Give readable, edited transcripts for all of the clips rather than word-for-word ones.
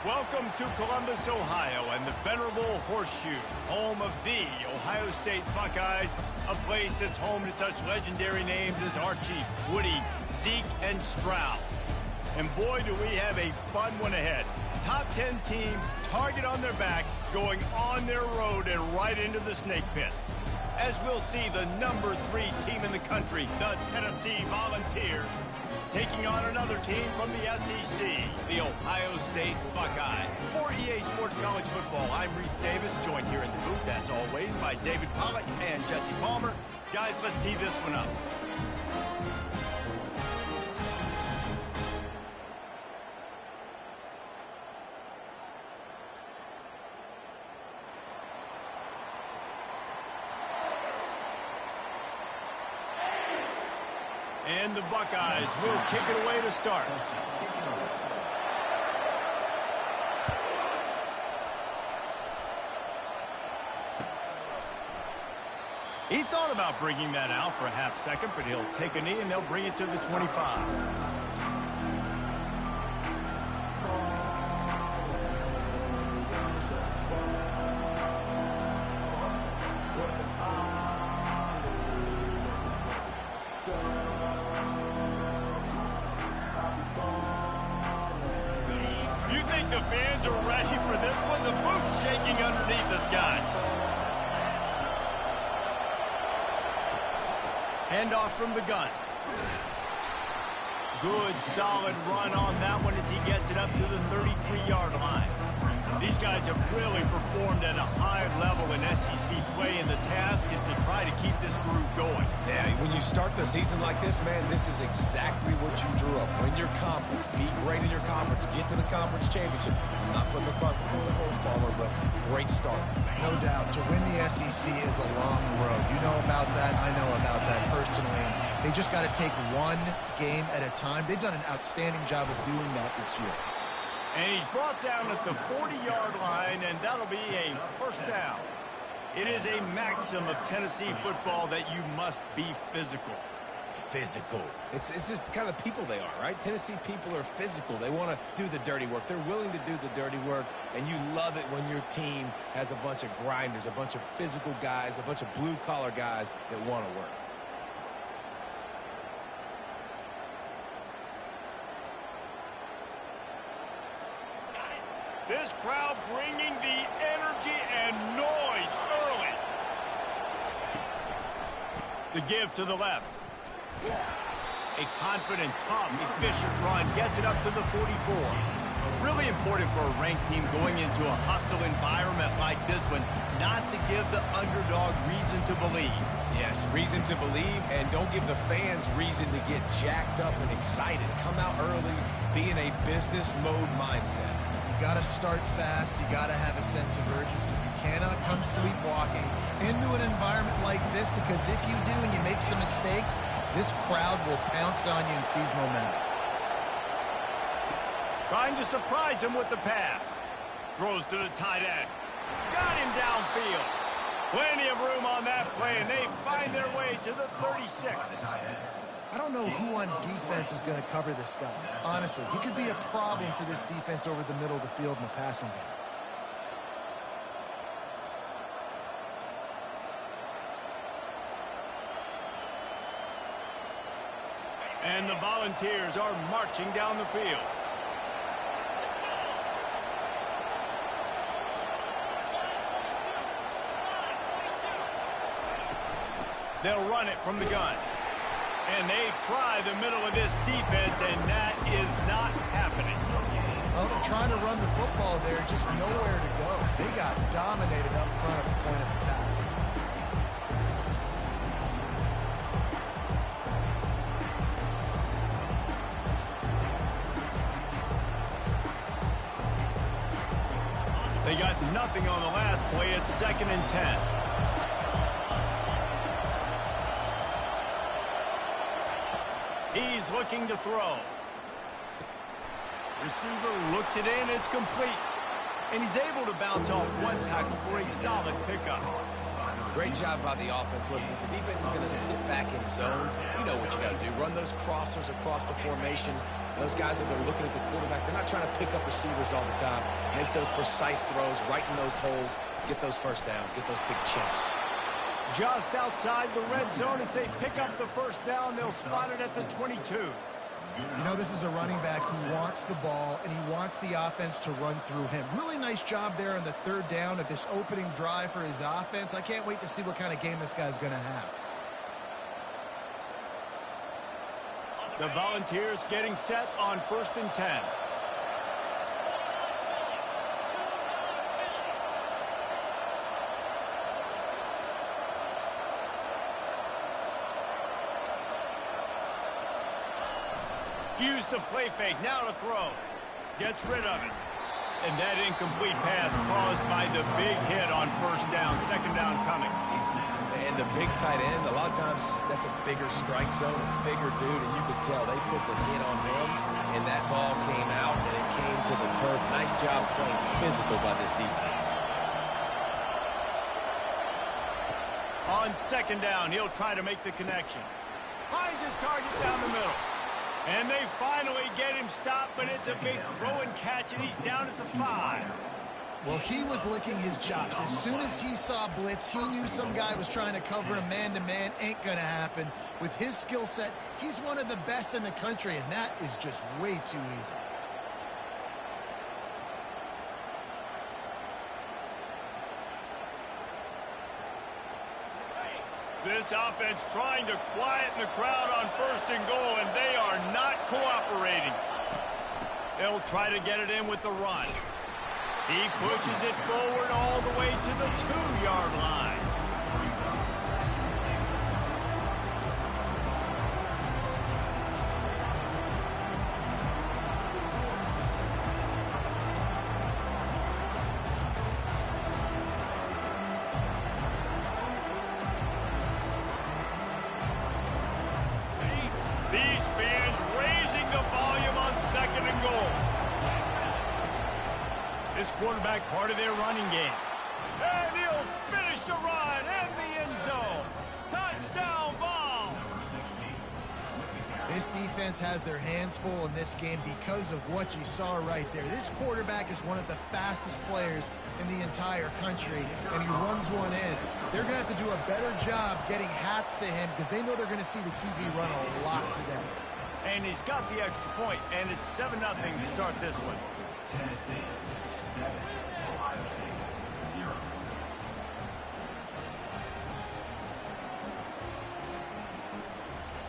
Welcome to Columbus, Ohio, and the venerable Horseshoe, home of the Ohio State Buckeyes, a place that's home to such legendary names as Archie, Woody, Zeke, and Stroud. And boy, do we have a fun one ahead. Top 10 team, target on their back, going on their road and right into the snake pit. As we'll see, the number 3 team in the country, the Tennessee Volunteers, taking on another team from the SEC, the Ohio State Buckeyes. For EA Sports College Football, I'm Reese Davis, joined here in the booth, as always, by David Pollack and Jesse Palmer. Guys, let's tee this one up. And the Buckeyes will kick it away to start. He thought about bringing that out for a half second, but he'll take a knee and they'll bring it to the 25. The fans are ready for this one. The booth's shaking underneath us, guys. Handoff from the gun. Good, solid run on that one as he gets it up to the 33-yard line. These guys have really performed at a high level in SEC play, and the task is to try to keep this groove going. Yeah, when you start the season like this, man, this is exactly what you drew up. Win your conference, be great in your conference, get to the conference championship. I'm not putting the cart before the horse, Palmer, but great start. No doubt. To win the SEC is a long road. You know about that. I know about that personally. And they just got to take one game at a time. They've done an outstanding job of doing that this year. And he's brought down at the 40-yard line, and that'll be a first down. It is a maxim of Tennessee football that you must be physical. Physical. It's just kind of people they are, right? Tennessee people are physical. They want to do the dirty work. They're willing to do the dirty work, and you love it when your team has a bunch of grinders, a bunch of physical guys, a bunch of blue-collar guys that want to work. This crowd bringing the energy and noise early. The give to the left. A confident, tough, efficient run gets it up to the 44. Really important for a ranked team going into a hostile environment like this one, not to give the underdog reason to believe. Yes, reason to believe, and don't give the fans reason to get jacked up and excited. Come out early, be in a business mode mindset. You got to start fast. You got to have a sense of urgency. You cannot come sleepwalking into an environment like this, because if you do and you make some mistakes, this crowd will pounce on you and seize momentum. Trying to surprise him with the pass. Throws to the tight end. Got him downfield. Plenty of room on that play, and they find their way to the 36. I don't know who on defense is going to cover this guy. Honestly, he could be a problem for this defense over the middle of the field in the passing game. And the Volunteers are marching down the field. They'll run it from the gun. And they try the middle of this defense, and that is not happening. Well, they're trying to run the football there, just nowhere to go. They got dominated up front at the point of attack. They got nothing on the last play. It's 2nd and 10. He's looking to throw. Receiver looks it in. It's complete. And he's able to bounce off one tackle for a solid pickup. Great job by the offense. Listen, if the defense is going to sit back in zone, you know what you got to do. Run those crossers across the formation. Those guys that are looking at the quarterback, they're not trying to pick up receivers all the time. Make those precise throws right in those holes. Get those first downs. Get those big chunks. Just outside the red zone as they pick up the first down. They'll spot it at the 22. You know, this is a running back who wants the ball, and he wants the offense to run through him. Really nice job there on the third down of this opening drive for his offense. I can't wait to see what kind of game this guy's going to have. The Volunteers getting set on 1st and 10. Use the play fake, now to throw. Gets rid of it. And that incomplete pass caused by the big hit on 1st down. 2nd down coming. And the big tight end, a lot of times that's a bigger strike zone, a bigger dude, and you could tell they put the hit on him, and that ball came out, and it came to the turf. Nice job playing physical by this defense. On 2nd down, he'll try to make the connection. Finds his target down the middle. And they finally get him stopped, but it's a big throw and catch, and he's down at the 5. Well, he was licking his chops. As soon as he saw blitz, he knew some guy was trying to cover him man-to-man. Ain't going to happen. With his skill set, he's one of the best in the country, and that is just way too easy. This offense trying to quieten the crowd on 1st and goal, and they are not cooperating. They'll try to get it in with the run. He pushes it forward all the way to the 2-yard line. These fans raising the volume on 2nd and goal. This quarterback part of their running game. And he'll finish the run in the end zone. Touchdown, Vols! This defense has their hands full in this game because of what you saw right there. This quarterback is one of the fastest players in the entire country, and he runs one in. They're going to have to do a better job getting hats to him because they know they're going to see the QB run a lot today. And he's got the extra point, and it's 7-0 to start this one. Tennessee 7, Ohio State 0.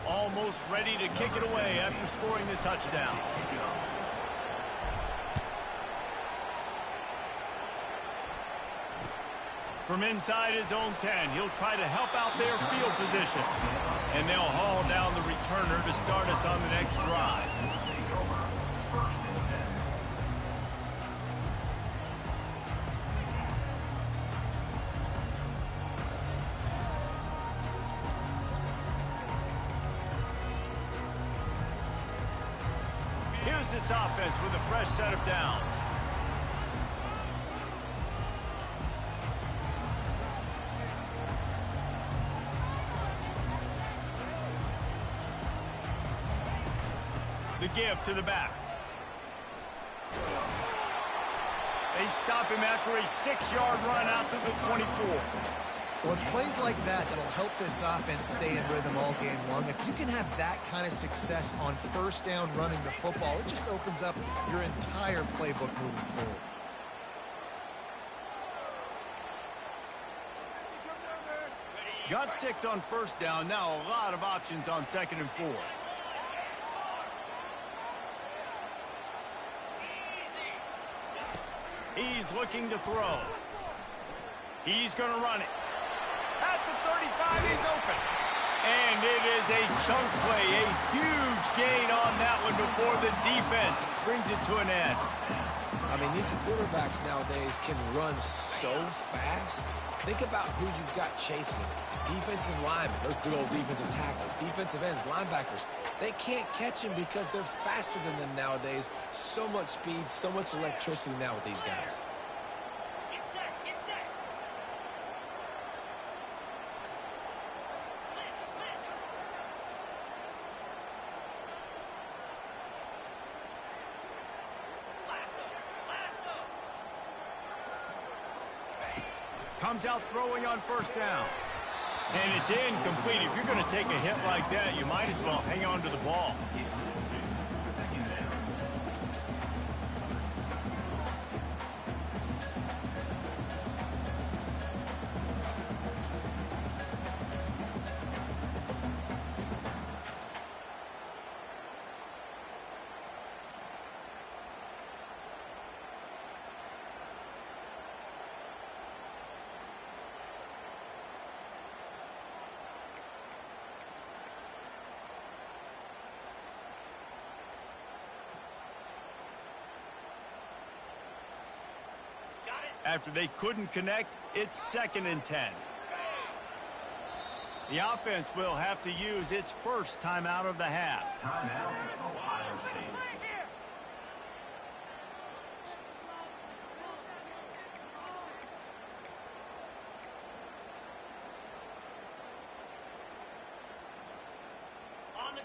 Almost ready to kick it away after scoring the touchdown. From inside his own 10, he'll try to help out their field position. And they'll haul down the returner to start us on the next drive. Here's this offense with a fresh set of downs. The give to the back. They stop him after a 6-yard run out to the 24. Well, it's plays like that that'll help this offense stay in rhythm all game long. If you can have that kind of success on 1st down running the football, it just opens up your entire playbook moving forward. Got 6 on 1st down. Now a lot of options on 2nd and 4. He's looking to throw. He's going to run it. At the 35, he's open. And it is a chunk play, a huge gain on that one before the defense brings it to an end. I mean, these quarterbacks nowadays can run so fast. Think about who you've got chasing them. Defensive linemen, those big old defensive tackles, defensive ends, linebackers. They can't catch him because they're faster than them nowadays. So much speed, so much electricity now with these guys. Comes out throwing on first down. And it's incomplete. If you're going to take a hit like that, you might as well hang on to the ball. After they couldn't connect, it's 2nd and 10. The offense will have to use its first timeout of the half. Timeout, Ohio State.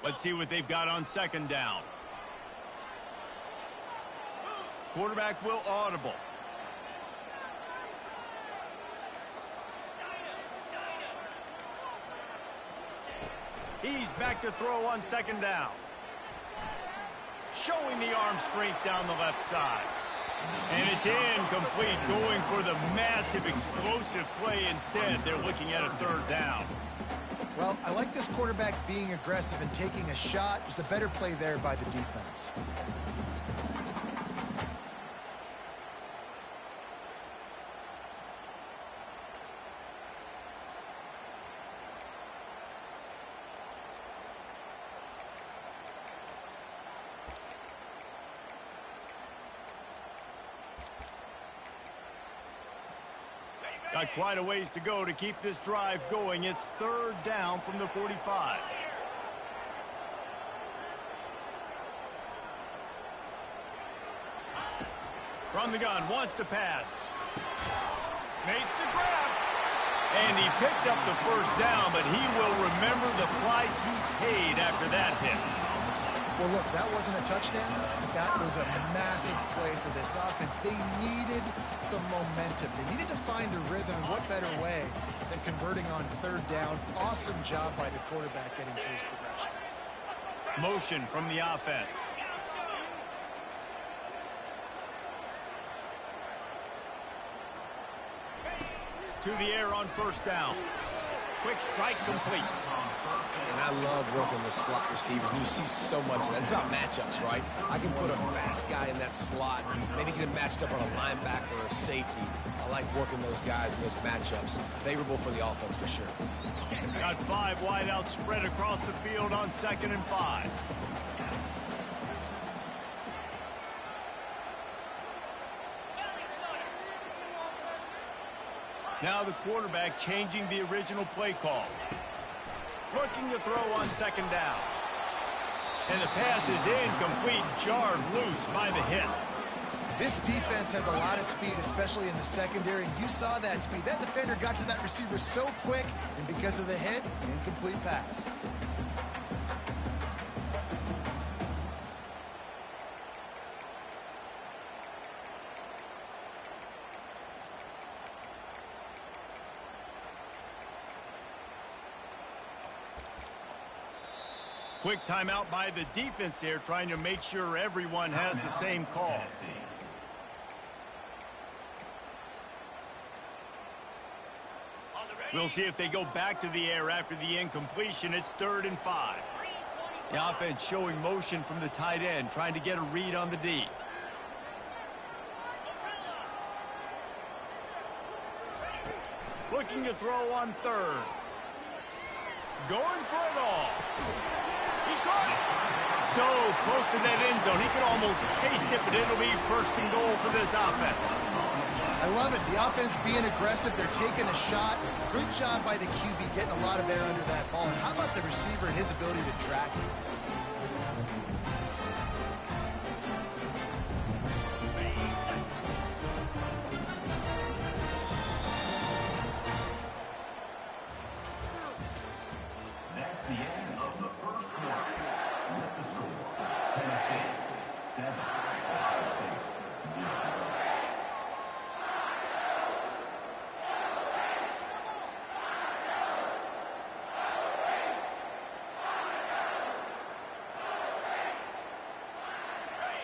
Let's see what they've got on 2nd down. Quarterback will audible. He's back to throw on 2nd down. Showing the arm strength down the left side. And it's incomplete, going for the massive explosive play instead. They're looking at a 3rd down. Well, I like this quarterback being aggressive and taking a shot. Just a better play there by the defense. Got quite a ways to go to keep this drive going. It's 3rd down from the 45. From the gun, wants to pass. Makes the grab. And he picks up the 1st down, but he will remember the price he paid after that hit. Well, look, that wasn't a touchdown. That was a massive play for this offense. They needed some momentum. They needed to find a rhythm, and what better way than converting on 3rd down. Awesome job by the quarterback getting first progression. Motion from the offense. To the air on 1st down. Quick strike complete. And I love working the slot receivers. You see so much of that. It's about matchups, right? I can put a fast guy in that slot, maybe get him matched up on a linebacker or a safety. I like working those guys in those matchups. Favorable for the offense for sure. Got 5 wideouts spread across the field on 2nd and 5. Now the quarterback changing the original play call. Looking to throw on 2nd down. And the pass is incomplete, jarred loose by the hit. This defense has a lot of speed, especially in the secondary, and you saw that speed. That defender got to that receiver so quick, and because of the hit, incomplete pass. Quick timeout by the defense there, trying to make sure everyone has the same call. We'll see if they go back to the air after the incompletion. It's 3rd and 5. The offense showing motion from the tight end, trying to get a read on the D. Looking to throw on 3rd. Going for it all. He caught it. So close to that end zone. He could almost taste it, but it'll be 1st and goal for this offense. I love it. The offense being aggressive. They're taking a shot. Good job by the QB getting a lot of air under that ball. And how about the receiver and his ability to track it? That's the end of the 1st quarter. With the score, Tennessee 7, Ohio State 0.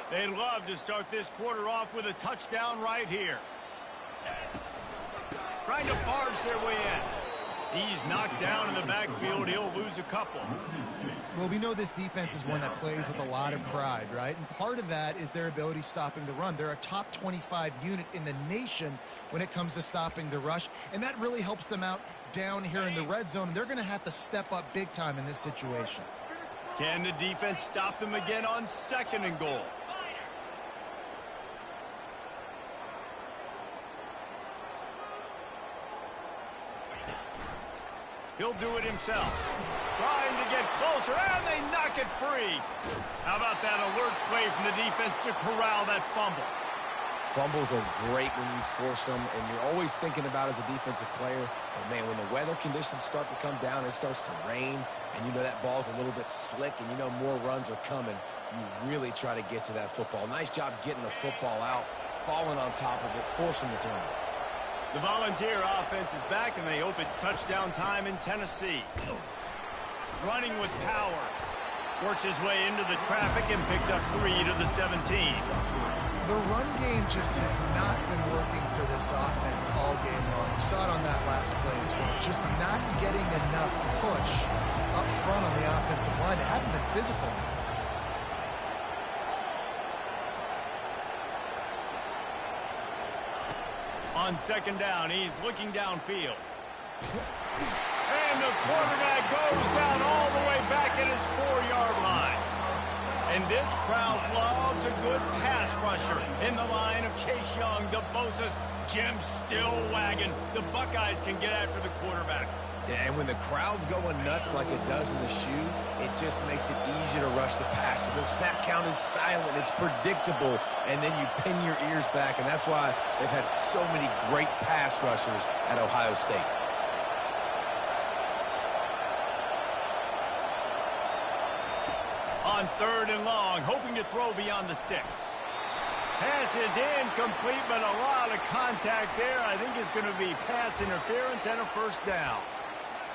They'd love to start this quarter off with a touchdown right here. Trying to barge their way in. He's knocked down in the backfield. He'll lose a couple. Well, we know this defense is one that plays with a lot of pride, right? And part of that is their ability stopping the run. They're a top 25 unit in the nation when it comes to stopping the rush, and that really helps them out down here in the red zone. They're going to have to step up big time in this situation. Can the defense stop them again on 2nd and goal? He'll do it himself. Trying to get closer, and they knock it free. How about that alert play from the defense to corral that fumble? Fumbles are great when you force them, and you're always thinking about as a defensive player, but man, when the weather conditions start to come down, it starts to rain, and you know that ball's a little bit slick, and you know more runs are coming, you really try to get to that football. Nice job getting the football out, falling on top of it, forcing the turnover. The Volunteer offense is back, and they hope it's touchdown time in Tennessee. Running with power. Works his way into the traffic and picks up 3 to the 17. The run game just has not been working for this offense all game long. We saw it on that last play as well. Just not getting enough push up front on the offensive line. They haven't been physical. On 2nd down, he's looking downfield. And the quarterback goes down all the way back at his 4-yard line. And this crowd loves a good pass rusher in the line of Chase Young, DeBosa's Jim Still wagon. The Buckeyes can get after the quarterback. Yeah, and when the crowd's going nuts like it does in the shoe, it just makes it easier to rush the pass. So the snap count is silent, it's predictable, and then you pin your ears back, and that's why they've had so many great pass rushers at Ohio State. On 3rd and long, hoping to throw beyond the sticks. Pass is incomplete, but a lot of contact there. I think it's going to be pass interference and a 1st down.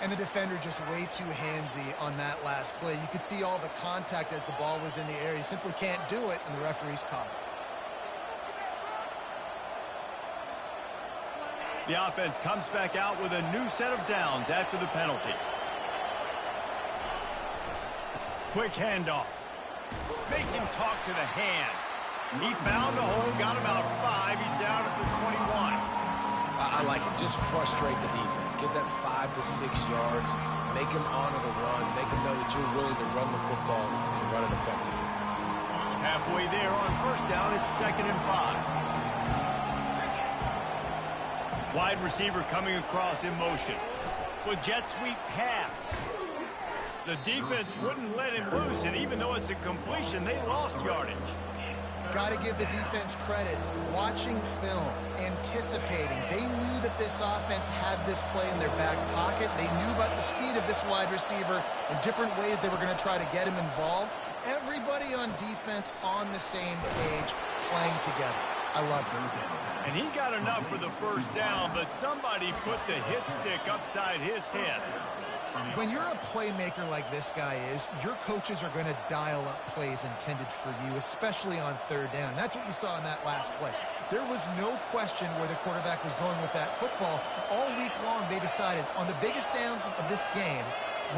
And the defender just way too handsy on that last play. You could see all the contact as the ball was in the air. He simply can't do it, and the referee's caught it. The offense comes back out with a new set of downs after the penalty. Quick handoff. Makes him talk to the hand. He found a hole, got about 5. He's down at the 21. I like it. Just frustrate the defense. Get that 5 to 6 yards. Make them honor the run. Make them know that you're willing to run the football and run it effectively. Halfway there on 1st down, it's 2nd and 5. Wide receiver coming across in motion. With jet sweep pass. The defense wouldn't let him loose, and even though it's a completion, they lost yardage. Got to give the defense credit. Watching film, anticipating. They knew that this offense had this play in their back pocket. They knew about the speed of this wide receiver and different ways they were going to try to get him involved. Everybody on defense on the same page, playing together. I love it. And he got enough for the 1st down, but somebody put the hit stick upside his head. When you're a playmaker like this guy is, your coaches are going to dial up plays intended for you, especially on 3rd down. That's what you saw in that last play. There was no question where the quarterback was going with that football. All week long, they decided on the biggest downs of this game,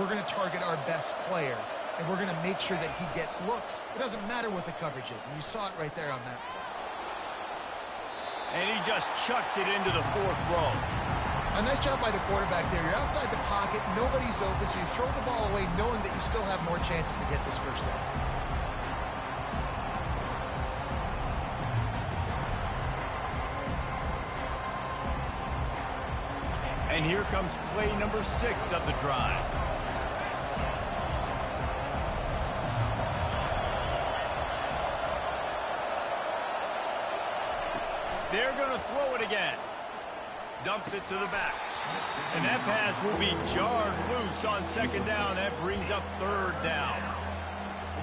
we're going to target our best player, and we're going to make sure that he gets looks. It doesn't matter what the coverage is, and you saw it right there on that play. And he just chucks it into the 4th row. A nice job by the quarterback there. You're outside the pocket, nobody's open, so you throw the ball away knowing that you still have more chances to get this 1st down. And here comes play number 6 of the drive. They're going to throw it again. Dumps it to the back. And that pass will be jarred loose on 2nd down. That brings up 3rd down.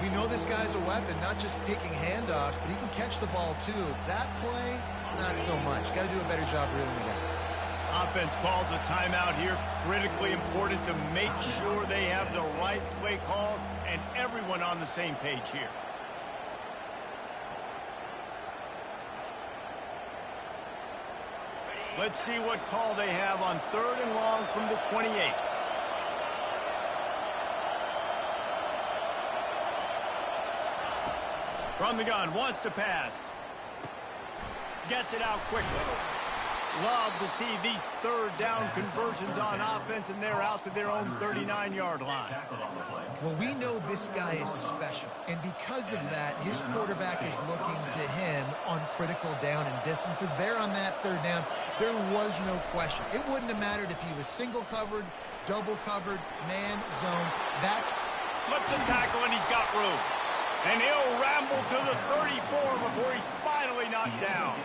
We know this guy's a weapon, not just taking handoffs, but he can catch the ball too. That play, not so much. Got to do a better job reeling it in. Offense calls a timeout here. Critically important to make sure they have the right play call and everyone on the same page here. Let's see what call they have on 3rd and long from the 28. From the gun, wants to pass. Gets it out quickly. Love to see these 3rd down conversions on offense, and they're out to their own 39-yard line. Well, we know this guy is special, and because of that, his quarterback is looking to him on critical down and distances. There on that 3rd down, there was no question. It wouldn't have mattered if he was single covered, double covered, man, zone. That's Slips a tackle, and he's got room. And he'll ramble to the 34 before he's finally knocked down.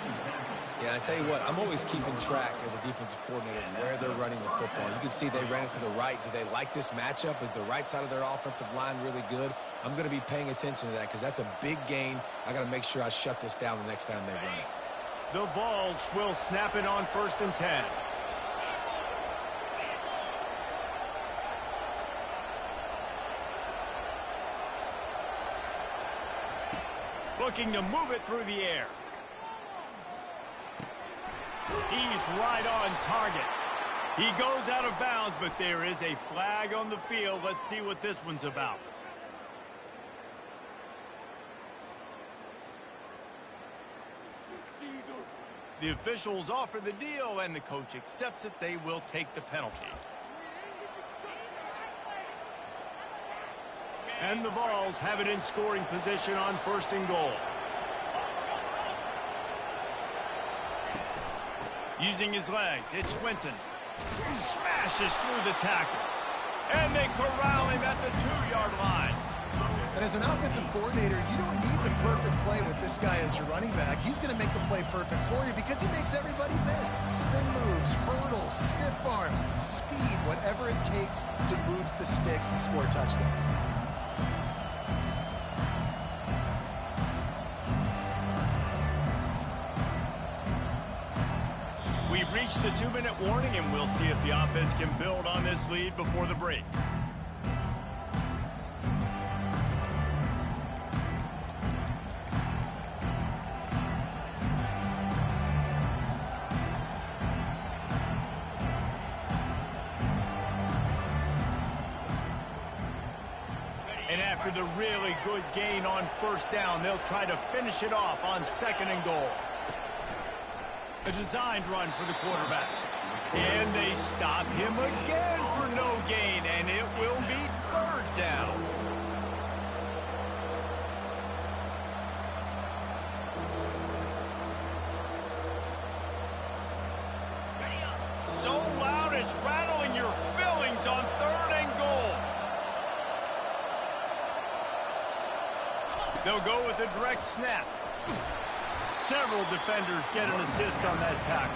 Yeah, I tell you what, I'm always keeping track as a defensive coordinator where they're running the football. You can see they ran it to the right. Do they like this matchup? Is the right side of their offensive line really good? I'm going to be paying attention to that because that's a big gain. I got to make sure I shut this down the next time they run it. The Vols will snap it on 1st and 10. Looking to move it through the air. He's right on target. He goes out of bounds, but there is a flag on the field. Let's see what this one's about. The officials offer the deal, and the coach accepts it. They will take the penalty. And the Vols have it in scoring position on 1st and goal. Using his legs, it's Winton. Smashes through the tackle. And they corral him at the 2-yard line. And as an offensive coordinator, you don't need the perfect play with this guy as your running back. He's going to make the play perfect for you because he makes everybody miss. Spin moves, hurdles, stiff arms, speed, whatever it takes to move the sticks and score touchdowns. We've reached the 2-minute warning, and we'll see if the offense can build on this lead before the break. And after the really good gain on 1st down, they'll try to finish it off on 2nd and goal. A designed run for the quarterback. And they stop him again for no gain, and it will be 3rd down. So loud it's rattling your fillings on 3rd and goal. They'll go with a direct snap. Several defenders get an assist on that tackle.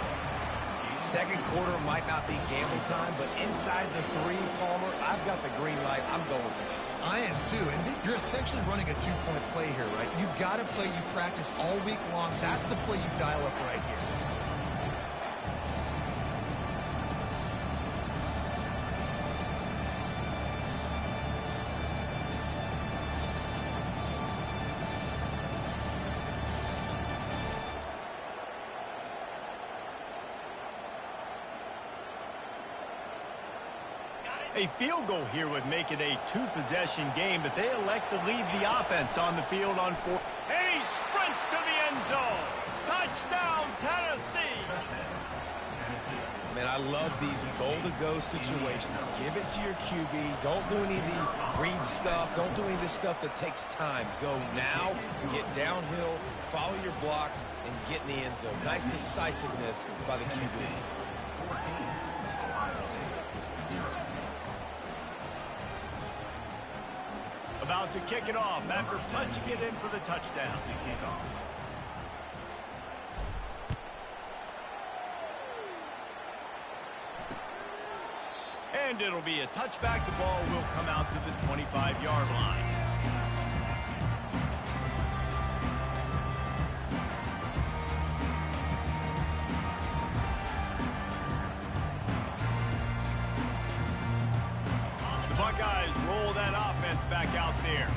2nd quarter might not be gamble time, but inside the 3, Palmer, I've got the green light. I'm going for this. I am too, and you're essentially running a 2-point play here, right? You've got a play you practice all week long. That's the play you dial up right here. A field goal here would make it a 2-possession game, but they elect to leave the offense on the field on 4. And he sprints to the end zone. Touchdown, Tennessee. Man, I love these goal-to-go situations. Give it to your QB. Don't do any of the read stuff. Don't do any of this stuff that takes time. Go now, get downhill, follow your blocks, and get in the end zone. Nice decisiveness by the QB. About to kick it off after punching it in for the touchdown. And it'll be a touchback. The ball will come out to the 25-yard line. The Buckeyes roll that offense back out there.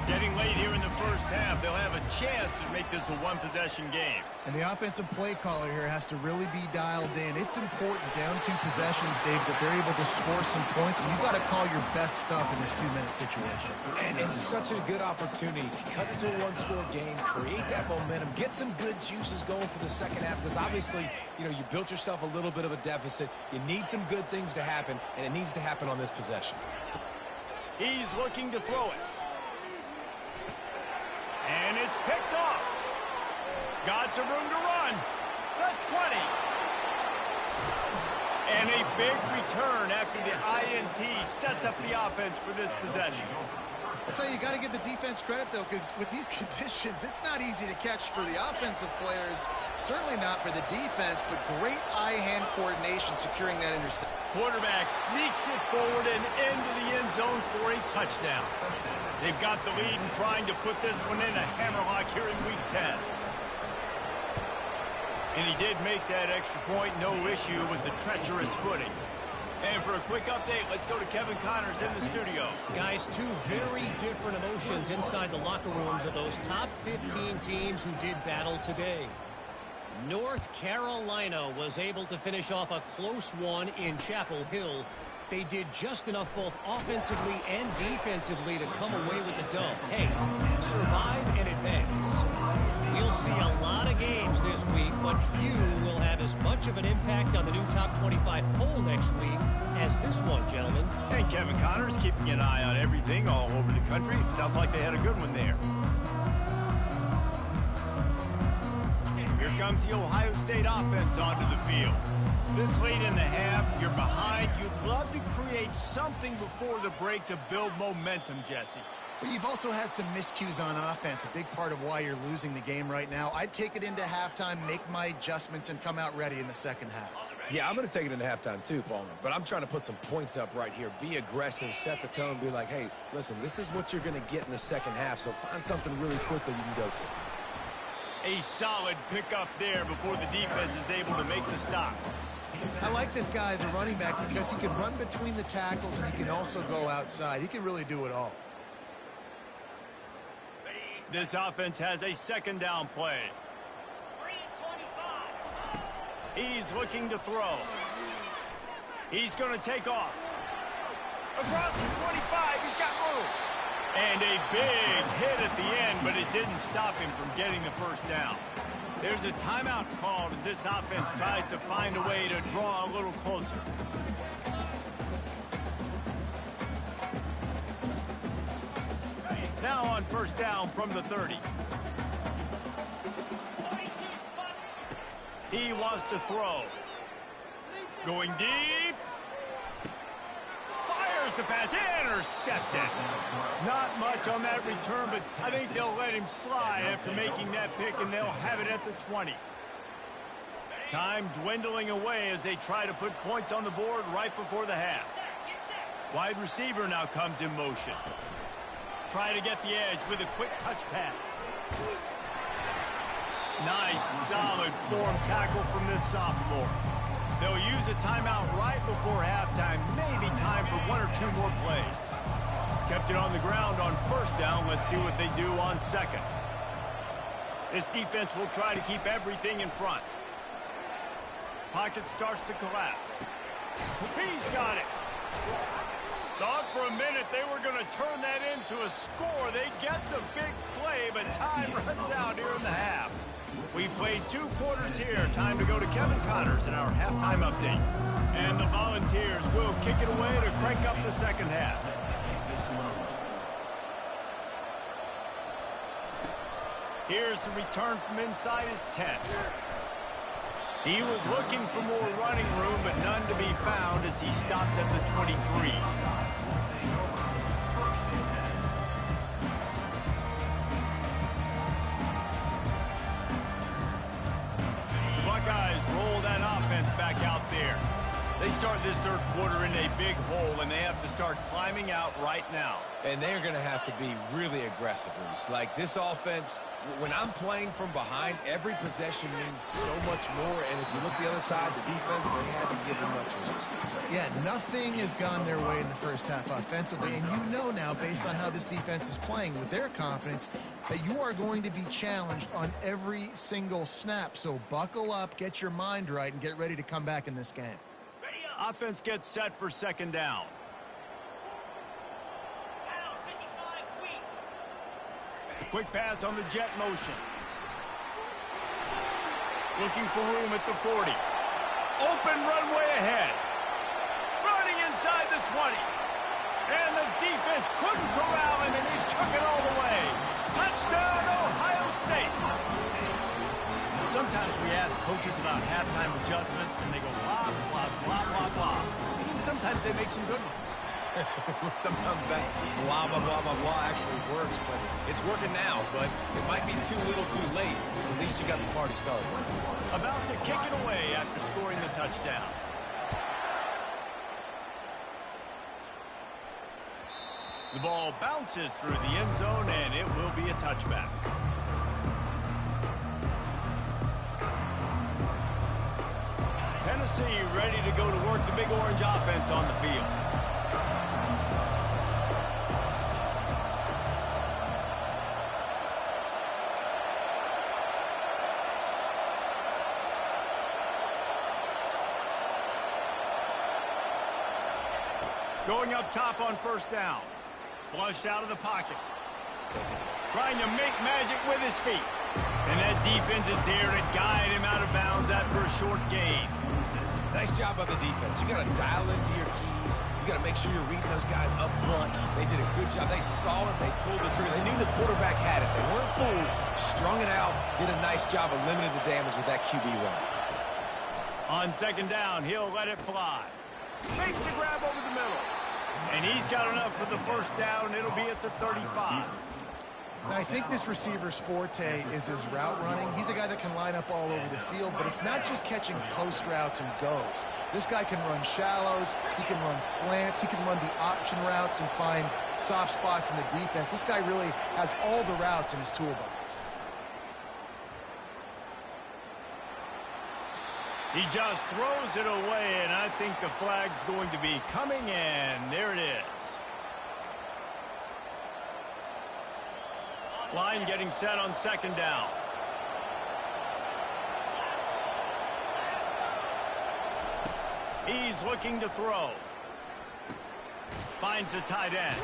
Getting late here in the first half, they'll have a chance to make this a one-possession game. And the offensive play caller here has to really be dialed in. It's important down 2 possessions, Dave, that they're able to score some points. And you've got to call your best stuff in this 2-minute situation. And it's such a good opportunity to cut into a one-score game, create that momentum, get some good juices going for the second half. Because obviously, you built yourself a little bit of a deficit. You need some good things to happen, and it needs to happen on this possession. He's looking to throw it. And it's picked off. Got some room to run. The 20. And a big return after the INT sets up the offense for this possession. I'll tell you, you got to give the defense credit, though, because with these conditions, it's not easy to catch for the offensive players. Certainly not for the defense, but great eye-hand coordination securing that interception. Quarterback sneaks it forward and into the end zone for a touchdown. They've got the lead and trying to put this one in a hammerlock here in Week 10. And he did make that extra point, no issue with the treacherous footing. And for a quick update, let's go to Kevin Connors in the studio. Guys, 2 very different emotions inside the locker rooms of those top 15 teams who did battle today. North Carolina was able to finish off a close one in Chapel Hill. They did just enough both offensively and defensively to come away with the dub. Hey, survive and advance. We'll see a lot of games this week, but few will have as much of an impact on the new top 25 poll next week as this one, gentlemen. And Kevin Connors keeping an eye on everything all over the country. Sounds like they had a good one there. Here comes the Ohio State offense onto the field. This late in the half, you're behind. You'd love to create something before the break to build momentum, Jesse. But you've also had some miscues on offense, a big part of why you're losing the game right now. I'd take it into halftime, make my adjustments, and come out ready in the second half. Yeah, I'm going to take it into halftime too, Palmer. But I'm trying to put some points up right here. Be aggressive, set the tone, be like, hey, listen, this is what you're going to get in the second half, so find something really quickly you can go to. A solid pickup there before the defense is able to make the stop. I like this guy as a running back because he can run between the tackles and he can also go outside. He can really do it all. This offense has a second down play. He's looking to throw. He's going to take off. Across the 25, he's got room. And a big hit at the end, but it didn't stop him from getting the first down. There's a timeout called as this offense tries to find a way to draw a little closer. Now on first down from the 30. He wants to throw. Going deep. Fires the pass. Intercepted. Not much on that return, but I think they'll let him slide after making that pick, and they'll have it at the 20. Time dwindling away as they try to put points on the board right before the half. Wide receiver now comes in motion. Try to get the edge with a quick touch pass. Nice, solid form tackle from this sophomore. They'll use a timeout right before halftime. Maybe time for 1 or 2 more plays. Kept it on the ground on first down. Let's see what they do on second. This defense will try to keep everything in front. Pocket starts to collapse. He's got it. Thought for a minute they were going to turn that into a score. They get the big play, but time runs out here in the half. We played 2 quarters here. Time to go to Kevin Connors in our halftime update. And the Volunteers will kick it away to crank up the second half. Here's the return from inside his 10. He was looking for more running room, but none to be found as he stopped at the 23. Buckeyes roll that offense back out there. They start this third quarter in a big hole, and they have to start climbing out right now. And they're going to have to be really aggressive, Reese. Like this offense, when I'm playing from behind, every possession means so much more. And if you look the other side, the defense, they had to give them much resistance. Yeah, nothing has gone their way in the first half offensively, and you know now, based on how this defense is playing with their confidence, that you are going to be challenged on every single snap. So buckle up, get your mind right, and get ready to come back in this game. Offense gets set for second down. Quick pass on the jet motion. Looking for room at the 40. Open runway ahead. Running inside the 20. And the defense couldn't corral him, and he took it all the way. Touchdown, Ohio State. Sometimes we ask coaches about halftime adjustments, and they go blah, blah, blah, blah, blah. And sometimes they make some good ones. Sometimes that blah, blah, blah, blah, blah actually works, but it's working now, but it might be too little too late. At least you got the party started. About to kick it away after scoring the touchdown. The ball bounces through the end zone, and it will be a touchback. Tennessee ready to go to work the Big Orange offense on the field. Going up top on first down. Flushed out of the pocket. Trying to make magic with his feet. And that defense is there to guide him out of bounds after a short gain. Nice job by the defense. You got to dial into your keys. You got to make sure you're reading those guys up front. They did a good job. They saw it. They pulled the trigger. They knew the quarterback had it. They weren't fooled. Strung it out. Did a nice job of limiting the damage with that QB run. On second down, he'll let it fly. Makes the grab over the middle. And he's got enough for the first down. It'll be at the 35. Now, I think this receiver's forte is his route running. He's a guy that can line up all over the field, but it's not just catching post routes and goes. This guy can run shallows, he can run slants, he can run the option routes and find soft spots in the defense. This guy really has all the routes in his toolbox. He just throws it away, and I think the flag's going to be coming in. There it is. Line getting set on second down. He's looking to throw. Finds the tight end.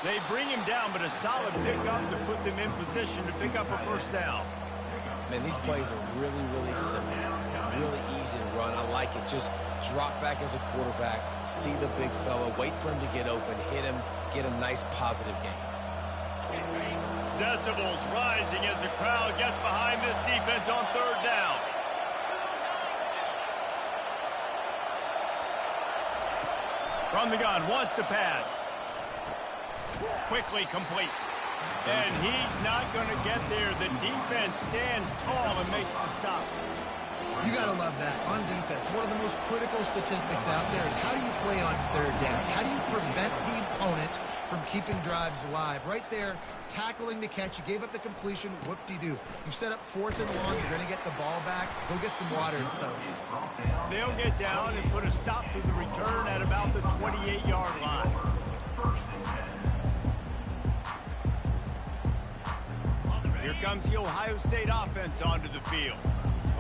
They bring him down, but a solid pickup to put them in position to pick up a first down. Man, these plays are really, really simple. Really easy to run. I like it. Just drop back as a quarterback, see the big fella, wait for him to get open, hit him, get a nice positive gain. Decibels rising as the crowd gets behind this defense on third down. From the gun, wants to pass. Quickly complete. And he's not going to get there. The defense stands tall and makes the stop. You got to love that. On defense, one of the most critical statistics out there is how do you play on third down? How do you prevent the opponent from keeping drives alive? Right there, tackling the catch. You gave up the completion. Whoop-de-doo. You set up fourth and long. You're going to get the ball back. Go get some water and settle. They'll get down and put a stop to the return at about the 28-yard line. Here comes the Ohio State offense onto the field.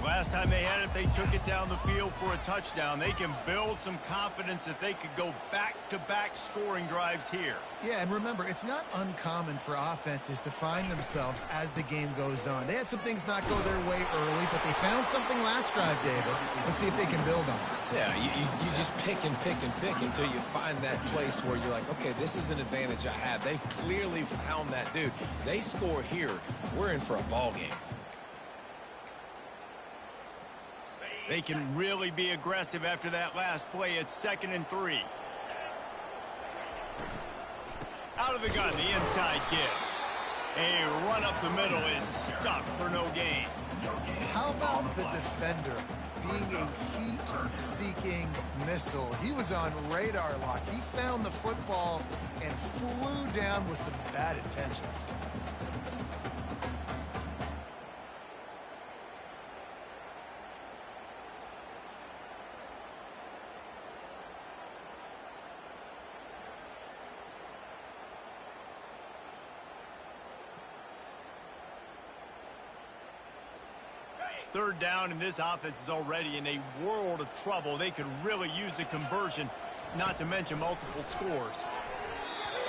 The last time they had it, they took it down the field for a touchdown. They can build some confidence that they could go back-to-back scoring drives here. Yeah, and remember, it's not uncommon for offenses to find themselves as the game goes on. They had some things not go their way early, but they found something last drive, David. Let's see if they can build on it. Yeah, you just pick and pick and pick until you find that place where you're like, okay, this is an advantage I have. They clearly found that dude. They score here, we're in for a ball game. They can really be aggressive after that last play. It's 2nd and 3. Out of the gun, the inside give. A run up the middle is stuck for no gain. How about the defender being a heat-seeking missile? He was on radar lock. He found the football and flew down with some bad intentions. third down, and this offense is already in a world of trouble. They could really use a conversion, not to mention multiple scores.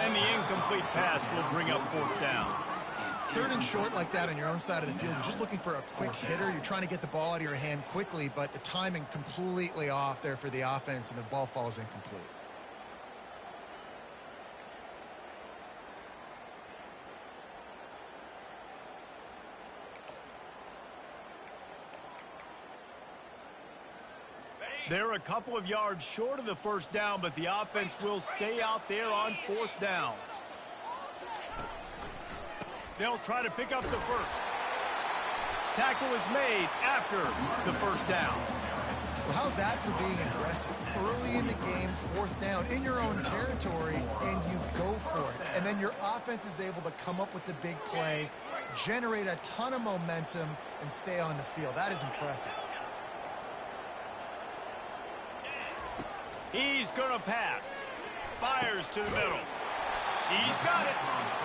And the incomplete pass will bring up fourth down. Third and short like that on your own side of the field, you're just looking for a quick hitter. You're trying to get the ball out of your hand quickly, but the timing completely off there for the offense, and the ball falls incomplete. They're a couple of yards short of the first down, but the offense will stay out there on fourth down. They'll try to pick up the first. Tackle is made after the first down. Well, how's that for being aggressive? Early in the game, fourth down, in your own territory, and you go for it. And then your offense is able to come up with the big play, generate a ton of momentum, and stay on the field. That is impressive. He's going to pass. Fires to the middle. He's got it.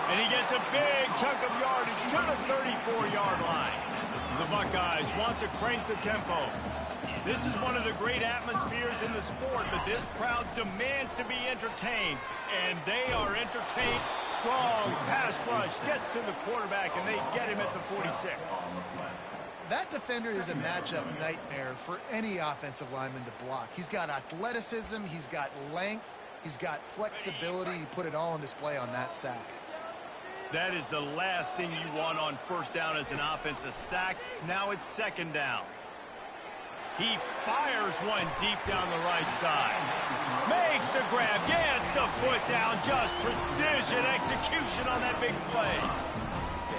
And he gets a big chunk of yardage to the 34-yard line. The Buckeyes want to crank the tempo. This is one of the great atmospheres in the sport, but this crowd demands to be entertained. And they are entertained. Strong pass rush gets to the quarterback, and they get him at the 46. That defender is a matchup nightmare for any offensive lineman to block. He's got athleticism, he's got length, he's got flexibility. He put it all on display on that sack. That is the last thing you want on first down as an offensive sack. Now it's second down. He fires one deep down the right side. Makes the grab, gets the foot down. Just precision execution on that big play.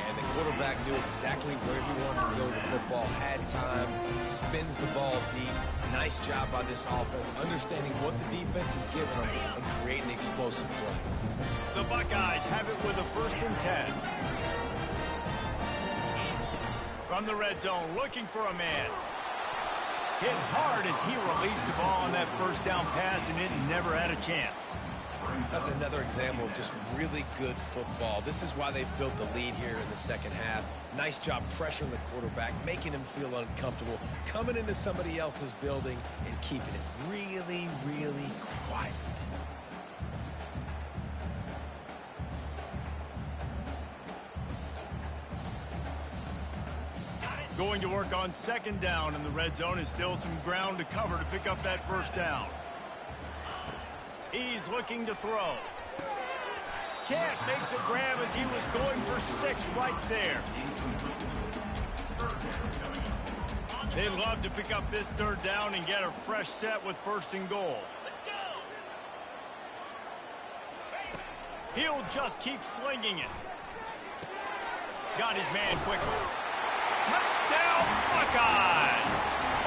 And the quarterback knew exactly where he wanted to go with the football, had time, spins the ball deep. Nice job by this offense, understanding what the defense is giving them and creating explosive play. The Buckeyes have it with a 1st and 10. From the red zone, looking for a man. Hit hard as he released the ball on that first down pass, and it never had a chance. That's another example of just really good football. This is why they built the lead here in the second half. Nice job pressuring the quarterback, making him feel uncomfortable, coming into somebody else's building and keeping it really, really quiet. Going to work on second down in the red zone is still some ground to cover to pick up that first down. He's looking to throw. Can't make the grab as he was going for 6 right there. They'd love to pick up this third down and get a fresh set with 1st and goal. He'll just keep slinging it. Got his man quickly. Touchdown Buckeyes!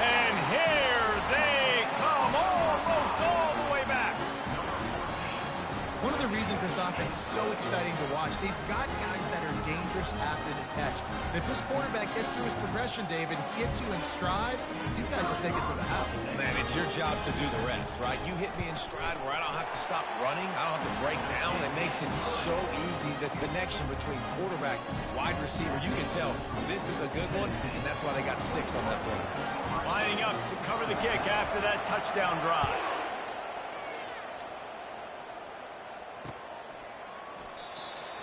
And here they come, almost all the way back. One of the reasons this offense is so exciting to watch, they've got guys that are dangerous after the catch. And if this quarterback gets through his progression, David, gets you in stride, these guys will take it to the house. Man, it's your job to do the rest, right? You hit me in stride where I don't have to stop running. I don't have to break down. It makes it so easy. The connection between quarterback, wide receiver, you can tell this is a good one, and that's why they got 6 on that play. Lining up to cover the kick after that touchdown drive.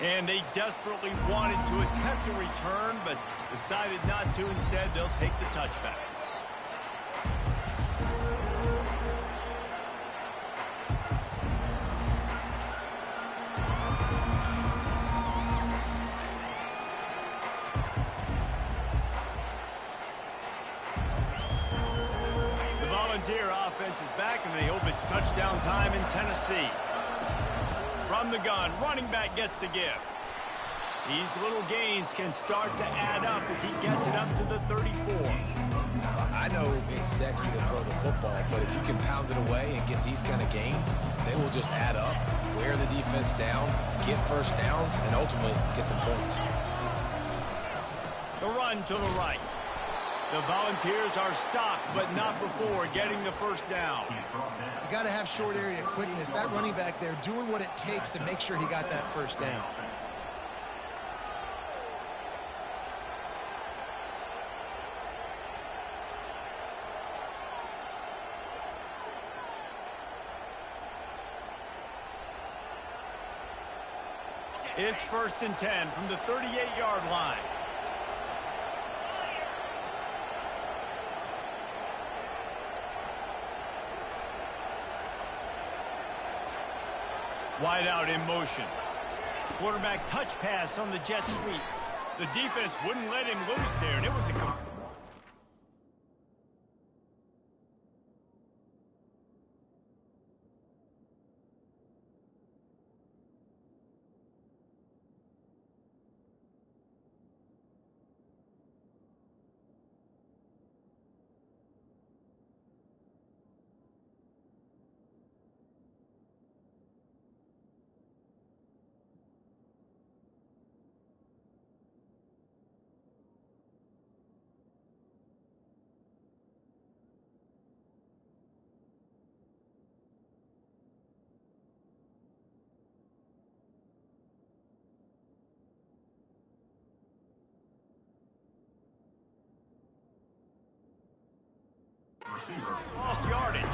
And they desperately wanted to attempt a return, but decided not to. Instead, they'll take the touchback. The Volunteer offense is back, and they hope it's touchdown time in Tennessee. From the gun, running back gets to give. These little gains can start to add up as he gets it up to the 34. I know it's sexy to throw the football, but if you can pound it away and get these kind of gains, they will just add up, wear the defense down, get first downs, and ultimately get some points. The run to the right. The Volunteers are stopped, but not before getting the first down. You got to have short area quickness. That running back there doing what it takes to make sure he got that first down. It's 1st and 10 from the 38-yard line. Wide out in motion. Quarterback touch pass on the jet sweep. The defense wouldn't let him loose there, and it was a lost yardage.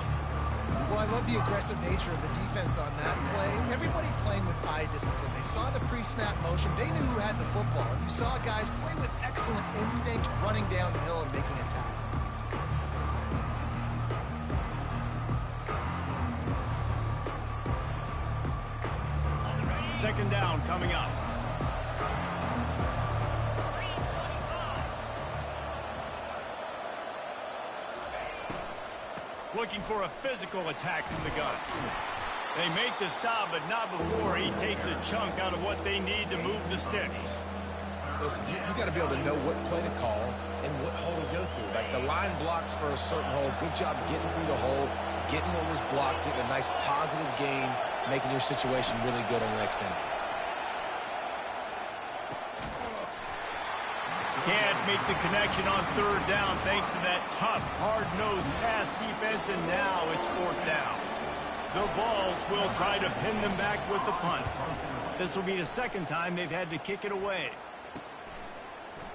Well, I love the aggressive nature of the defense on that play. Everybody playing with eye discipline. They saw the pre-snap motion. They knew who had the football. And you saw guys play with excellent instinct, running down the hill and making a tackle. Second down coming up. Looking for a physical attack from the gun. They make the stop, but not before he takes a chunk out of what they need to move the sticks. Listen, you got to be able to know what play to call and what hole to go through. Like the line blocks for a certain hole. Good job getting through the hole, getting what was blocked, getting a nice positive gain, making your situation really good on the next down. Can't make the connection on 3rd down thanks to that tough, hard-nosed pass defense, and now it's 4th down. The Vols will try to pin them back with the punt. This will be the second time they've had to kick it away.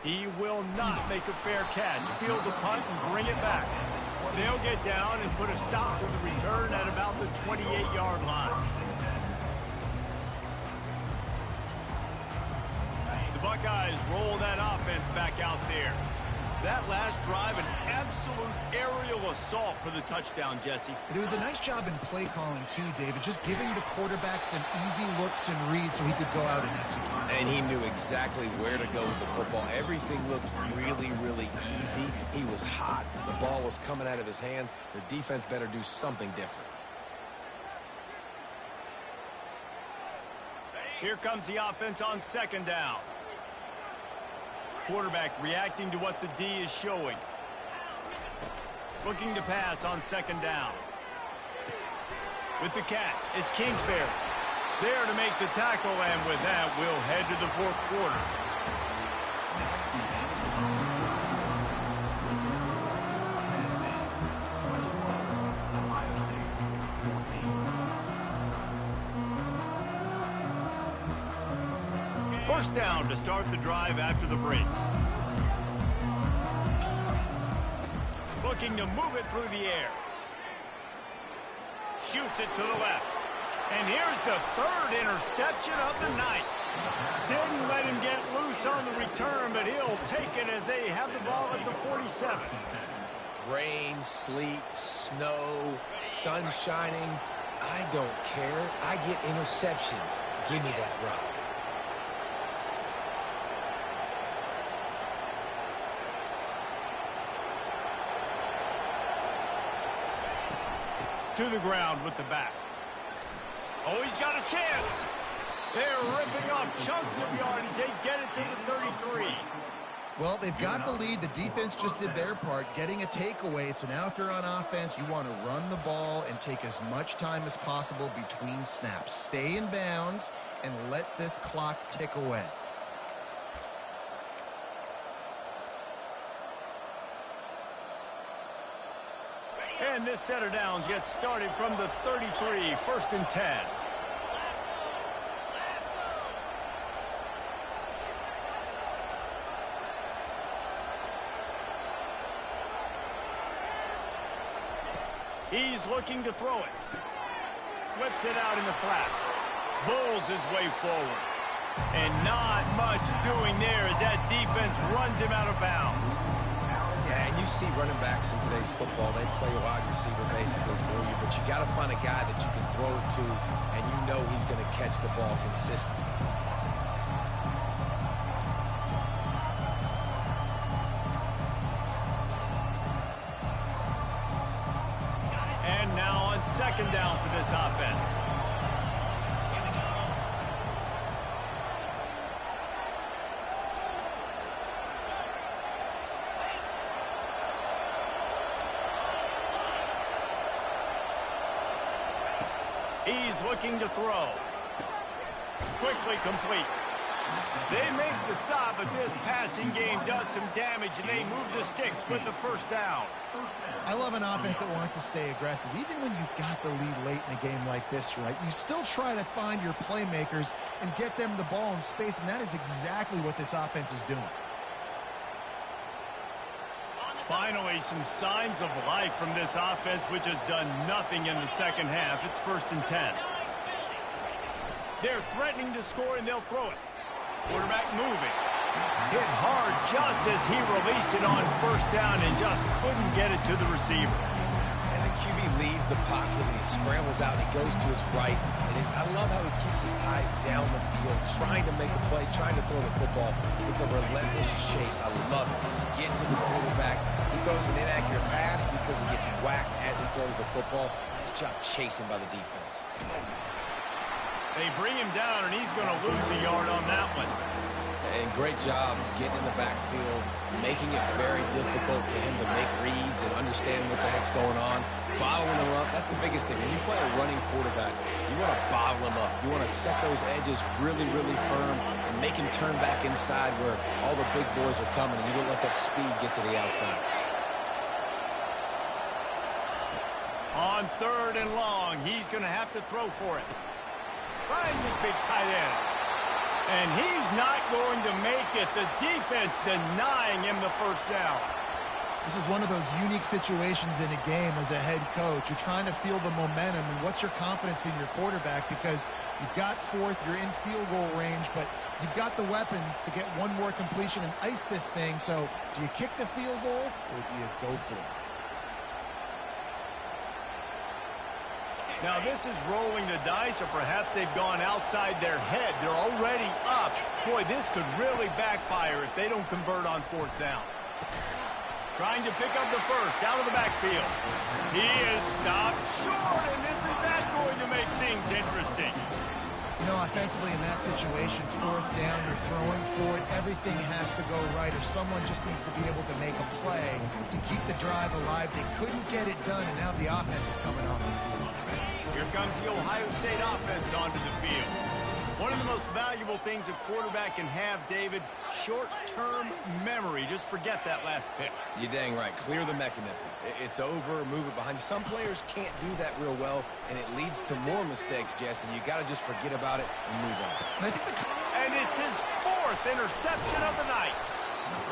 He will not make a fair catch, field the punt, and bring it back. They'll get down and put a stop to the return at about the 28-yard line. Buckeyes roll that offense back out there. That last drive, an absolute aerial assault for the touchdown, Jesse. But it was a nice job in play calling too, David, just giving the quarterback some easy looks and reads so he could go out and execute. And he knew exactly where to go with the football. Everything looked really, really easy. He was hot. The ball was coming out of his hands. The defense better do something different. Here comes the offense on 2nd down. Quarterback reacting to what the D is showing. Looking to pass on 2nd down. With the catch, it's Kingsbury. There to make the tackle, and with that, we'll head to the 4th quarter. First down to start the drive after the break. Looking to move it through the air. Shoots it to the left. And here's the 3rd interception of the night. Didn't let him get loose on the return, but he'll take it as they have the ball at the 47. Rain, sleet, snow, sun shining. I don't care. I get interceptions. Give me that rock. To the ground with the back. Oh, he's got a chance. They're ripping off chunks of yardage. They get it to the 33. Well, they've got the lead. The defense just did their part, getting a takeaway. So now if you're on offense, you want to run the ball and take as much time as possible between snaps. Stay in bounds and let this clock tick away. And this set of downs gets started from the 33, 1st and 10. He's looking to throw it. Flips it out in the flat. Bowls his way forward. And not much doing there as that defense runs him out of bounds. Yeah, and you see running backs in today's football, they play a wide receiver basically for you, but you got to find a guy that you can throw it to, and you know he's going to catch the ball consistently. And now on second down for this offense. He's looking to throw. Quickly complete. They make the stop, but this passing game does some damage, and they move the sticks with the first down. I love an offense that wants to stay aggressive. Even when you've got the lead late in a game like this, right, you still try to find your playmakers and get them the ball in space, and that is exactly what this offense is doing. Finally, some signs of life from this offense, which has done nothing in the second half. It's 1st and 10. They're threatening to score, and they'll throw it. Quarterback moving. Hit hard just as he released it on first down and just couldn't get it to the receiver. And the QB leaves the pocket, and he scrambles out, and he goes to his right. And I love how he keeps his eyes down the field, trying to make a play, trying to throw the football with a relentless chase. I love it. Get to the quarterback. He throws an inaccurate pass because he gets whacked as he throws the football. Nice job chasing by the defense. They bring him down, and he's going to lose a yard on that one. And great job getting in the backfield, making it very difficult to him to make reads and understand what the heck's going on. Bottling him up, that's the biggest thing. When you play a running quarterback, you want to bottle him up. You want to set those edges really, really firm and make him turn back inside where all the big boys are coming, and you don't let that speed get to the outside. On 3rd and long, he's going to have to throw for it. Finds his big tight end. And he's not going to make it. The defense denying him the first down. This is one of those unique situations in a game as a head coach. You're trying to feel the momentum, and what's your confidence in your quarterback? Because you've got 4th, you're in field goal range, but you've got the weapons to get one more completion and ice this thing. So do you kick the field goal or do you go for it? Now this is rolling the dice, or perhaps they've gone outside their head. They're already up. Boy, this could really backfire if they don't convert on 4th down. Trying to pick up the first out of the backfield. He is stopped short, and isn't that going to make things interesting? You know, offensively in that situation, 4th down, you're throwing for it. Everything has to go right, or someone just needs to be able to make a play to keep the drive alive. They couldn't get it done, and now the offense is coming off the field. Here comes the Ohio State offense onto the field. One of the most valuable things a quarterback can have, David, short-term memory. Just forget that last pick. You're dang right. Clear the mechanism. It's over, move it behind you. Some players can't do that real well, and it leads to more mistakes, Jesse. You got to just forget about it and move on. And it's his 4th interception of the night.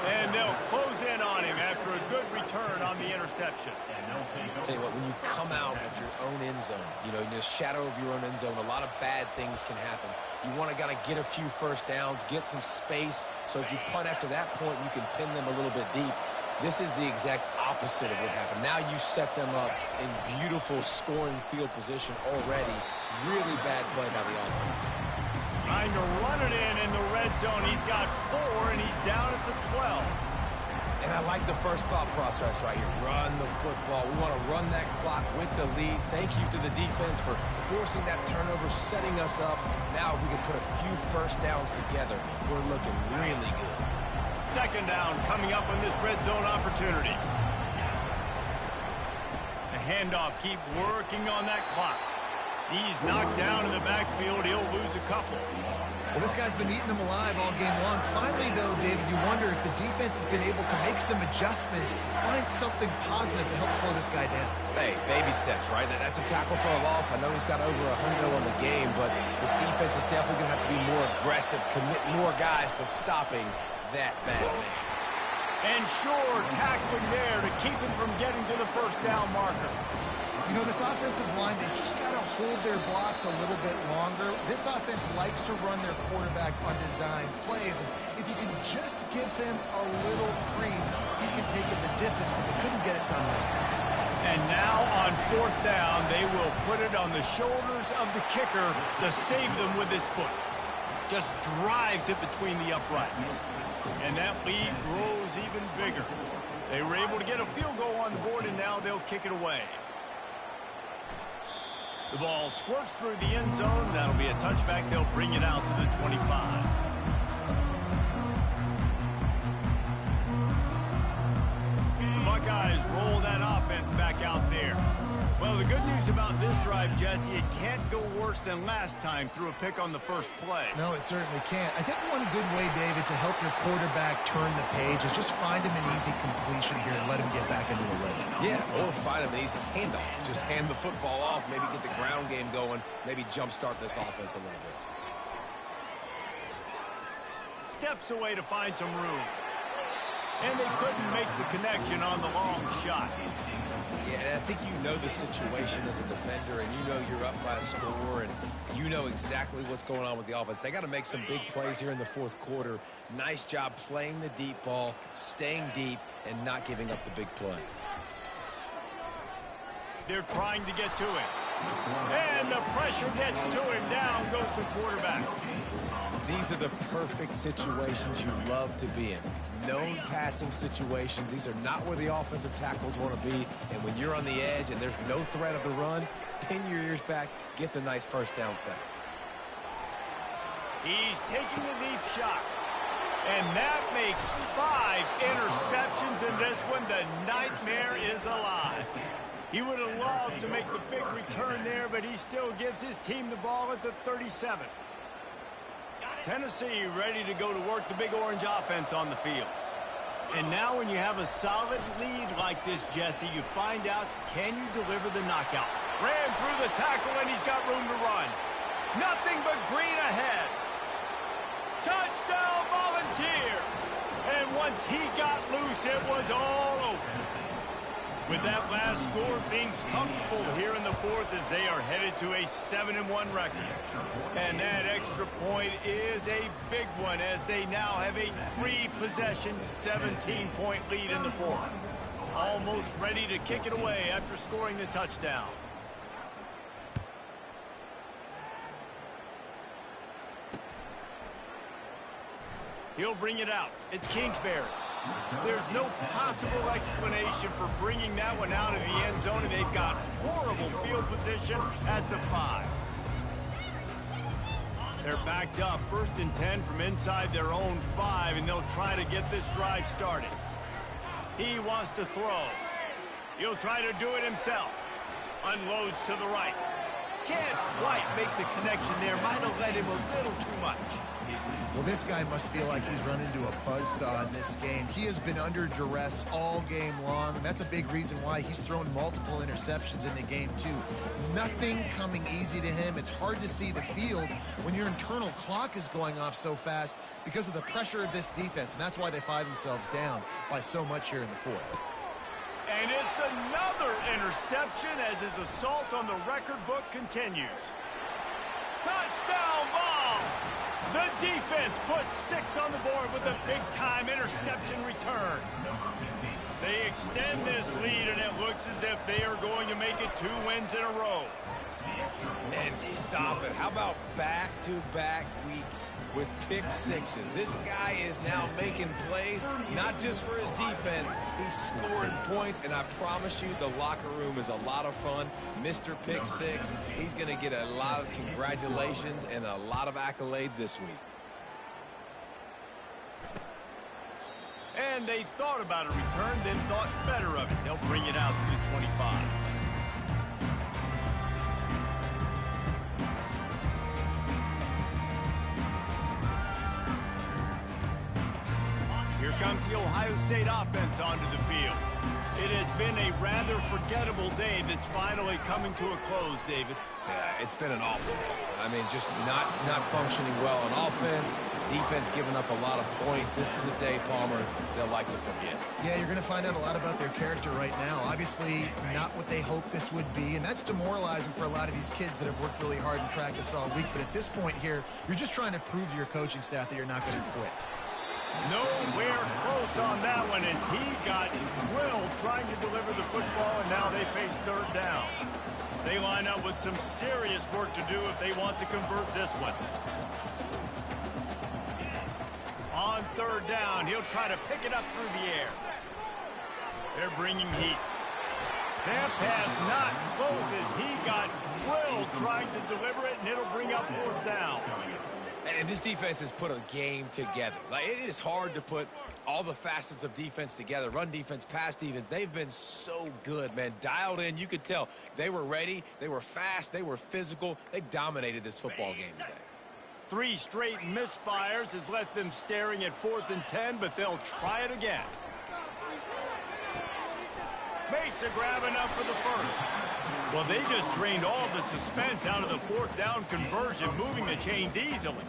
And they'll close in on him after a good return on the interception. I'll tell you what, when you come out of your own end zone, you know, in the shadow of your own end zone, a lot of bad things can happen. You want to get a few first downs, get some space, so if you punt after that point, you can pin them a little bit deep. This is the exact opposite of what happened. Now you set them up in beautiful scoring field position already. Really bad play by the offense. Trying to run it in the red zone. He's got 4, and he's down at the 12. And I like the first thought process right here. Run the football. We want to run that clock with the lead. Thank you to the defense for forcing that turnover, setting us up. Now if we can put a few first downs together, we're looking really good. 2nd down coming up on this red zone opportunity. The handoff, keep working on that clock. He's knocked down in the backfield. He'll lose a couple. Well, this guy's been eating them alive all game long. Finally, though, David, you wonder if the defense has been able to make some adjustments, find something positive to help slow this guy down. Hey, baby steps, right? That's a tackle for a loss. I know he's got over 100 on the game, but his defense is definitely going to have to be more aggressive, commit more guys to stopping that bad man. And sure, tackling there to keep him from getting to the first down marker. You know, this offensive line, they just got to hold their blocks a little bit longer. This offense likes to run their quarterback on design plays. And if you can just give him a little crease, he can take it the distance, but they couldn't get it done right. And now on fourth down, they will put it on the shoulders of the kicker to save them with his foot. Just drives it between the uprights. And that lead grows even bigger. They were able to get a field goal on the board, and now they'll kick it away. The ball squirts through the end zone. That'll be a touchback. They'll bring it out to the 25. The Buckeyes roll that offense back out there. Well, the good news about this drive, Jesse, it can't go worse than last time through a pick on the first play. No, it certainly can't. I think one good way, David, to help your quarterback turn the page is just find him an easy completion here and let him get back into a rhythm. Yeah, or find him an easy handoff. Just hand the football off, maybe get the ground game going, maybe jumpstart this offense a little bit. Steps away to find some room. And they couldn't make the connection on the long shot. Yeah, and I think you know the situation as a defender, and you know you're up by a score, and you know exactly what's going on with the offense. They got to make some big plays here in the fourth quarter. Nice job playing the deep ball, staying deep, and not giving up the big play. They're trying to get to it. And the pressure gets to him. Down goes the quarterback. These are the perfect situations you love to be in. Known passing situations. These are not where the offensive tackles want to be. And when you're on the edge and there's no threat of the run, pin your ears back, get the nice first down set. He's taking the deep shot. And that makes 5 interceptions in this one. The nightmare is alive. He would have loved to make the big return there, but he still gives his team the ball at the 37. Tennessee ready to go to work the Big Orange offense on the field. And now when you have a solid lead like this, Jesse, you find out, can you deliver the knockout? Ran through the tackle, and he's got room to run. Nothing but green ahead. Touchdown, Volunteers! And once he got loose, it was all over. With that last score, things comfortable here in the fourth as they are headed to a 7-1 record. And that extra point is a big one as they now have a 3-possession, 17-point lead in the fourth. Almost ready to kick it away after scoring the touchdown. He'll bring it out. It's Kingsbury. There's no possible explanation for bringing that one out of the end zone, and they've got horrible field position at the 5. They're backed up, 1st and 10 from inside their own 5, and they'll try to get this drive started. He wants to throw. He'll try to do it himself. Unloads to the right. Can't quite make the connection there. Might have led him a little too much. Well, this guy must feel like he's run into a buzzsaw in this game. He has been under duress all game long, and that's a big reason why he's thrown multiple interceptions in the game, too. Nothing coming easy to him. It's hard to see the field when your internal clock is going off so fast because of the pressure of this defense, and that's why they find themselves down by so much here in the fourth. And it's another interception as his assault on the record book continues. Touchdown ball! The defense puts 6 on the board with a big-time interception return. They extend this lead, and it looks as if they are going to make it 2 wins in a row. And stop it. How about back-to-back weeks with pick sixes? This guy is now making plays, not just for his defense. He's scoring points, and I promise you the locker room is a lot of fun. Mr. Pick Six, he's going to get a lot of congratulations and a lot of accolades this week. And they thought about a return, then thought better of it. They'll bring it out to the 25. Here comes the Ohio State offense onto the field. It has been a rather forgettable day that's finally coming to a close, David. Yeah, it's been an awful day. I mean, just not functioning well on offense, defense giving up a lot of points. This is a day, Palmer, they'll like to forget. Yeah, you're going to find out a lot about their character right now. Obviously, not what they hoped this would be, and that's demoralizing for a lot of these kids that have worked really hard in practice all week. But at this point here, you're just trying to prove to your coaching staff that you're not going to quit. Nowhere close on that one as he got drilled trying to deliver the football, and now they face third down. They line up with some serious work to do if they want to convert this one. On third down, he'll try to pick it up through the air. They're bringing heat. That pass not close as he got drilled trying to deliver it, and it'll bring up fourth down. And this defense has put a game together. Like, it is hard to put all the facets of defense together. Run defense, pass defense. They've been so good, man. Dialed in. You could tell they were ready. They were fast. They were physical. They dominated this football game today. 3 straight misfires has left them staring at 4th and 10, but they'll try it again. Makes a grab enough for the first. Well, they just drained all the suspense out of the 4th down conversion, moving the chains easily.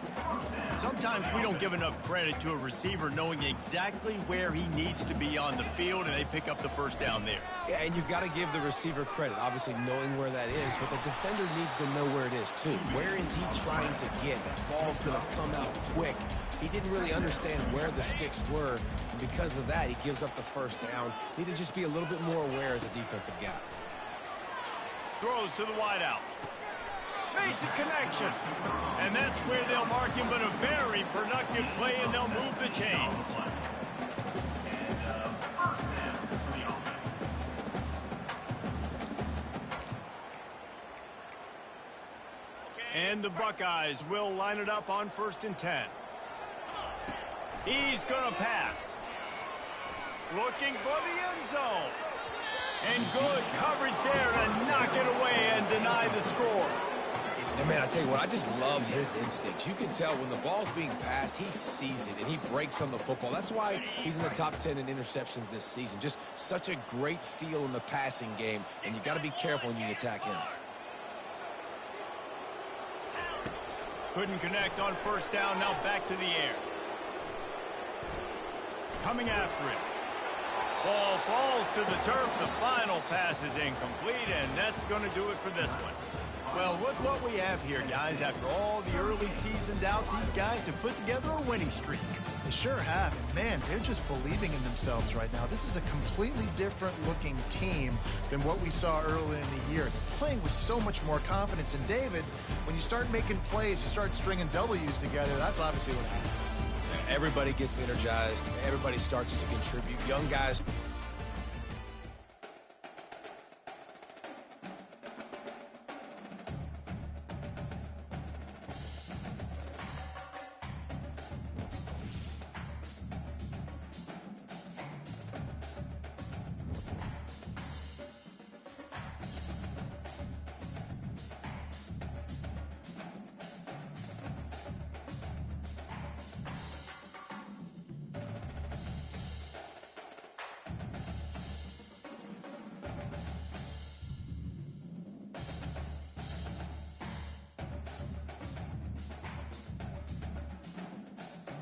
Sometimes we don't give enough credit to a receiver knowing exactly where he needs to be on the field, and they pick up the first down there. Yeah, and you've got to give the receiver credit, obviously knowing where that is, but the defender needs to know where it is too. Where is he trying to get? That ball's going to come out quick. He didn't really understand where the sticks were, and because of that, he gives up the first down. Need to just be a little bit more aware as a defensive guy. Throws to the wideout. Makes a connection. And that's where they'll mark him, but a very productive play, and they'll move the chains. And the Buckeyes will line it up on 1st and 10. He's going to pass. Looking for the end zone. And good coverage there to knock it away and deny the score. And, man, I tell you what, I just love his instincts. You can tell when the ball's being passed, he sees it, and he breaks on the football. That's why he's in the top 10 in interceptions this season. Just such a great feel in the passing game, and you got to be careful when you attack him. Couldn't connect on 1st down, now back to the air. Coming after it. Ball falls to the turf. The final pass is incomplete, and that's going to do it for this one. Well, look what we have here, guys. After all the early season doubts, these guys have put together a winning streak. They sure have. Man, they're just believing in themselves right now. This is a completely different looking team than what we saw early in the year. They're playing with so much more confidence. And David, when you start making plays, you start stringing W's together, that's obviously what happens. Everybody gets energized. Everybody starts to contribute. Young guys